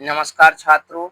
नमस्कार छात्रों।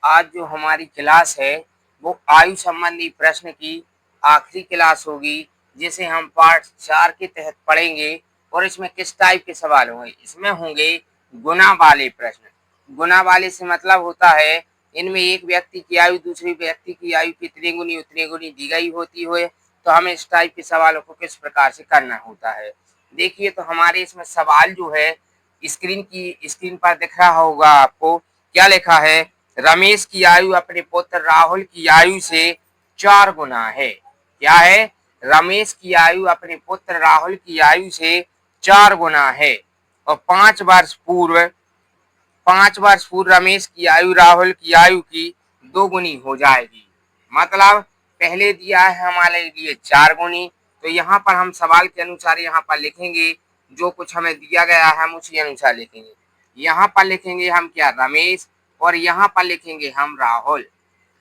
आज जो हमारी क्लास है वो आयु संबंधी प्रश्न की आखिरी क्लास होगी, जिसे हम पार्ट 4 के तहत पढ़ेंगे। और इसमें किस टाइप के सवाल होंगे? इसमें होंगे गुना वाले प्रश्न। गुना वाले से मतलब होता है इनमें एक व्यक्ति की आयु दूसरे व्यक्ति की आयु कितने गुनी उतनी गुनी दी गई होती है, तो हमें इस टाइप के सवालों को किस प्रकार से करना होता है। देखिए, तो हमारे इसमें सवाल जो है स्क्रीन पर दिख रहा होगा आपको। क्या लिखा है? रमेश की आयु अपने पुत्र राहुल की आयु से 4 गुना है। क्या है? रमेश की आयु अपने पुत्र राहुल की आयु से 4 गुना है। और 5 वर्ष पूर्व रमेश की आयु राहुल की आयु की 2 गुनी हो जाएगी। मतलब पहले दिया है हमारे लिए 4 गुनी, तो यहाँ पर हम सवाल के अनुसार यहाँ पर लिखेंगे। जो कुछ हमें दिया गया है हम उसी अनुसार लिखेंगे। यहाँ पर लिखेंगे हम क्या? रमेश। और यहाँ पर लिखेंगे हम राहुल।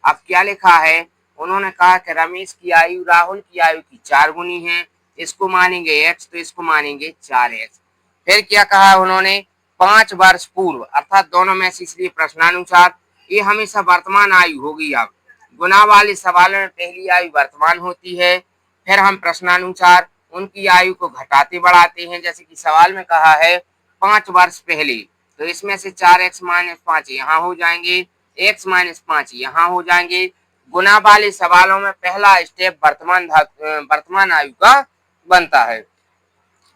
अब क्या लिखा है? उन्होंने कहा कि रमेश की आयु राहुल की आयु की 4 गुनी है। इसको मानेंगे x, तो इसको मानेंगे 4x। फिर क्या कहा उन्होंने? 5 वर्ष पूर्व, अर्थात दोनों में से, इसलिए प्रश्नानुसार ये हमेशा वर्तमान आयु होगी। अब गुना वाले सवालों में पहली आयु वर्तमान होती है, फिर हम प्रश्नानुसार उनकी आयु को घटाते बढ़ाते हैं। जैसे कि सवाल में कहा है 5 वर्ष पहले, तो इसमें से 4x-5 यहाँ हो जाएंगे, x-5 यहाँ हो जाएंगे। गुना वाले सवालों में पहला स्टेप वर्तमान आयु का बनता है।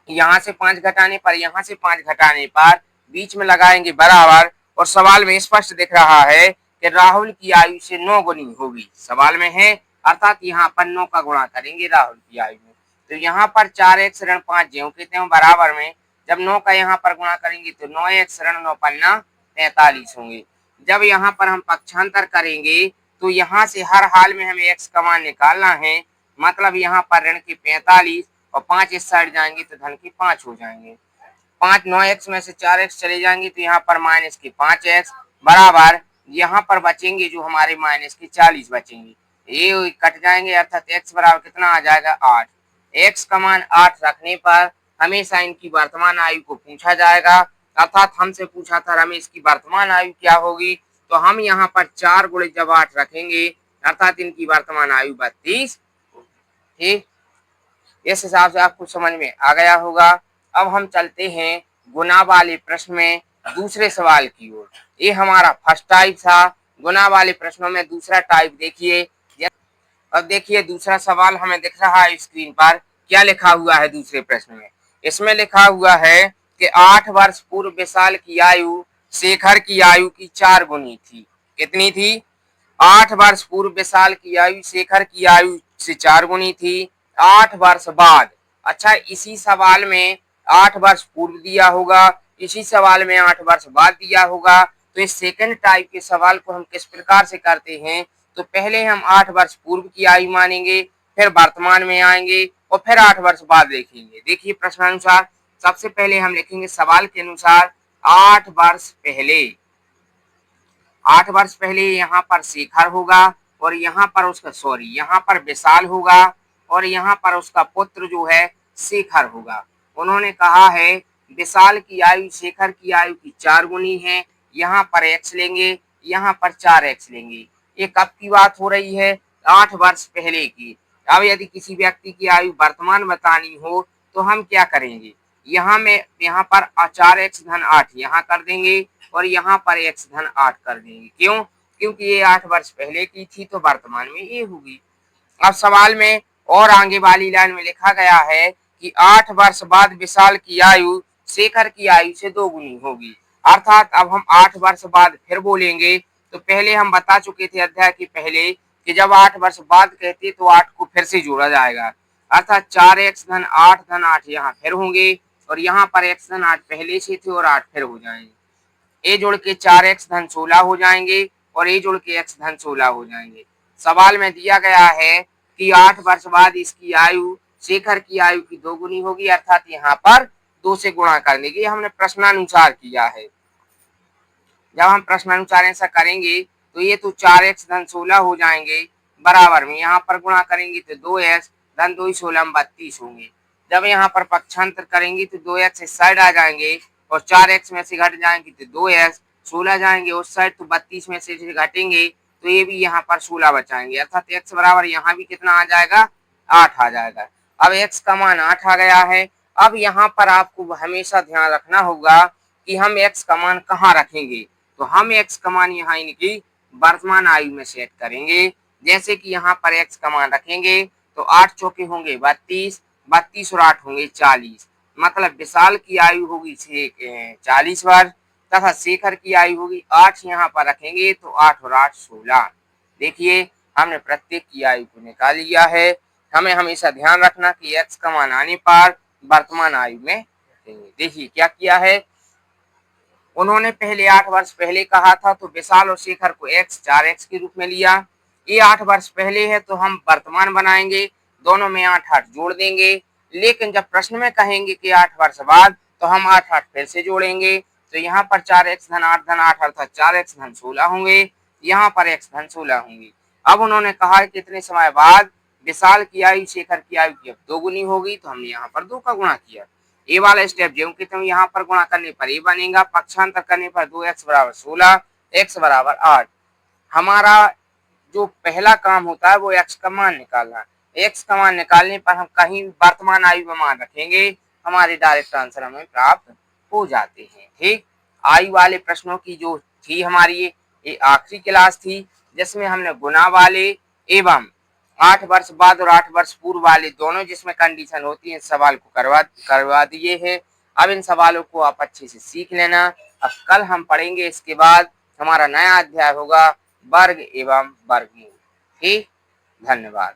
यहाँ से 5 घटाने पर, यहाँ से 5 घटाने पर बीच में लगाएंगे बराबर। और सवाल में स्पष्ट दिख रहा है कि राहुल की आयु से 9 गुनी होगी। सवाल में है, अर्थात यहाँ पर 9 का गुणा करेंगे राहुल की आयु में। तो यहाँ पर 4x ऋण 5 ज्यों के त्यों बराबर में, जब 9 का यहाँ पर गुणा करेंगे तो 9x ऋण 9 पन्ना 45 होंगे। जब यहाँ पर हम पक्षांतर करेंगे तो यहाँ से हर हाल में हमें x का मान निकालना है। मतलब यहाँ पर ऋण के 45 और 5 इस साइड जाएंगे तो धन के 5 हो जाएंगे। 9x में से 4x चले जाएंगे तो यहाँ पर माइनस के 5x बराबर, यहाँ पर बचेंगे जो हमारे माइनस के 40 बचेंगे। ये कट जाएंगे, अर्थात x बराबर कितना आ जाएगा? 8। x का मान 8 रखने पर हमेशा इनकी वर्तमान आयु को पूछा जाएगा। अर्थात हमसे पूछा था रमेश की वर्तमान आयु क्या होगी, तो हम यहाँ पर 4 गुणे जब 8 रखेंगे, अर्थात इनकी वर्तमान आयु 32। ठीक, इस हिसाब से आपको समझ में आ गया होगा। अब हम चलते हैं गुना वाले प्रश्न में दूसरे सवाल की ओर। ये हमारा फर्स्ट टाइप था। गुना वाले प्रश्नों में दूसरा टाइप देखिए। अब देखिए, दूसरा सवाल हमें दिख रहा है स्क्रीन पर। क्या लिखा हुआ है दूसरे प्रश्न में? इसमें लिखा हुआ है कि 8 वर्ष पूर्व विशाल की आयु शेखर की आयु की 4 गुनी थी। कितनी थी? 8 वर्ष पूर्व विशाल की आयु शेखर की आयु से 4 गुनी थी। 8 वर्ष बाद, अच्छा, इसी सवाल में 8 वर्ष पूर्व दिया होगा, इसी सवाल में 8 वर्ष बाद दिया होगा। तो इस सेकंड टाइप के सवाल को हम किस प्रकार से करते हैं? तो पहले हम 8 वर्ष पूर्व की आयु मानेंगे, फिर वर्तमान में आएंगे और फिर 8 वर्ष बाद देखेंगे। देखिए प्रश्नानुसार, सबसे पहले हम लिखेंगे सवाल के अनुसार 8 वर्ष पहले। 8 वर्ष पहले यहाँ पर शेखर होगा और यहाँ पर यहाँ पर विशाल होगा और यहाँ पर उसका पुत्र जो है शेखर होगा। उन्होंने कहा है विशाल की आयु शेखर की आयु की 4 गुनी है। यहाँ पर x लेंगे, यहाँ पर 4x लेंगे। ये कब की बात हो रही है? 8 वर्ष पहले की। अब यदि किसी व्यक्ति की आयु वर्तमान बतानी हो तो हम क्या करेंगे? यहाँ पर 4x धन 8 यहाँ कर देंगे और यहाँ पर x धन 8 कर देंगे। क्यों? क्योंकि ये 8 वर्ष पहले की थी तो वर्तमान में ये होगी। अब सवाल में और आगे वाली लाइन में लिखा गया है कि 8 वर्ष बाद विशाल की आयु शेखर की आयु से 2 गुनी होगी। अर्थात अब हम 8 वर्ष बाद फिर बोलेंगे। तो पहले हम बता चुके थे अध्याय के पहले कि जब 8 वर्ष बाद कहते तो 8 को फिर से जोड़ा जाएगा। अर्थात 4x धन 8 यहाँ फिर होंगे और यहाँ पर x धन 8 पहले से थे और 8 फिर हो जाएंगे। ए जोड़ के 4x धन 16 हो जाएंगे और ए जोड़ के x धन 16 हो जाएंगे। सवाल में दिया गया है कि 8 वर्ष बाद इसकी आयु शेखर की आयु की 2 गुनी होगी। अर्थात यहाँ पर 2 से गुणा कर देंगे। हमने प्रश्नानुसार किया है। जब हम प्रश्नानुसार ऐसा करेंगे तो ये तो 4x धन 16 हो जाएंगे बराबर में, यहाँ पर गुणा करेंगे तो 2x धन 2 16 32 होंगे। जब यहाँ पर पक्षांतर करेंगे तो 2x इस साइड आ जाएंगे और 4x में से घट जाएंगे तो 2x 16 जाएंगे उस साइड, तो 32 में से घटेंगे तो ये भी यहाँ पर 16 बचाएंगे, अर्थात x बराबर यहाँ भी कितना आ जाएगा, 8 आ जाएगा। अब x का मान 8 आ गया है। अब यहाँ पर आपको हमेशा ध्यान रखना होगा कि हम x का मान कहाँ रखेंगे, तो हम x का मान यहाँ इनकी वर्तमान आयु में सेट करेंगे। जैसे कि यहाँ पर x का मान रखेंगे तो 8 चौके होंगे 32, 32 और 8 होंगे 40, मतलब विशाल की आयु होगी 40 वर्ष तथा शेखर की आयु होगी 8। यहाँ पर रखेंगे तो 8 और 8 16। देखिए हमने प्रत्येक की आयु को निकाल लिया है। हमें हमेशा ध्यान रखना कि x का मान आने पर वर्तमान आयु में रखेंगे। देखिए क्या किया है, उन्होंने पहले 8 वर्ष पहले कहा था तो विशाल और शेखर को x 4x के रूप में लिया। ये 8 वर्ष पहले है तो हम वर्तमान बनाएंगे, दोनों में 8 8 जोड़ देंगे। लेकिन जब प्रश्न में कहेंगे कि 8 वर्ष बाद तो हम 8 8 फिर से जोड़ेंगे, तो यहाँ पर 4x धन 8 धन 8 अर्थात 4x धन 16 होंगे, यहाँ पर x धन 16 होंगी। अब उन्होंने कहा है कितने समय बाद विशाल की आयु शेखर की आयु की अब 2 गुनी होगी, तो हमने यहाँ पर 2 का गुणा किया। ए वाला स्टेप जो कि तुम यहाँ पर गुणा करने पर ए बनेगा, पक्षांतर करने पर 2x बराबर 16, x बराबर 8। हमारा जो पहला काम होता है वो x का मान निकालना। x का मान निकालने पर हम कहीं वर्तमान आयु में मान रखेंगे, हमारे डायरेक्ट आंसर हमें प्राप्त हो जाते हैं। ठीक, आयु वाले प्रश्नों की जो थी हमारी ये आखिरी क्लास थी, जिसमें हमने गुणा वाले एवं 8 वर्ष बाद और 8 वर्ष पूर्व वाले दोनों जिसमें कंडीशन होती है सवाल को करवा दिए हैं। अब इन सवालों को आप अच्छे से सीख लेना। अब कल हम पढ़ेंगे, इसके बाद हमारा नया अध्याय होगा वर्ग एवं वर्गमूल। ठीक, धन्यवाद।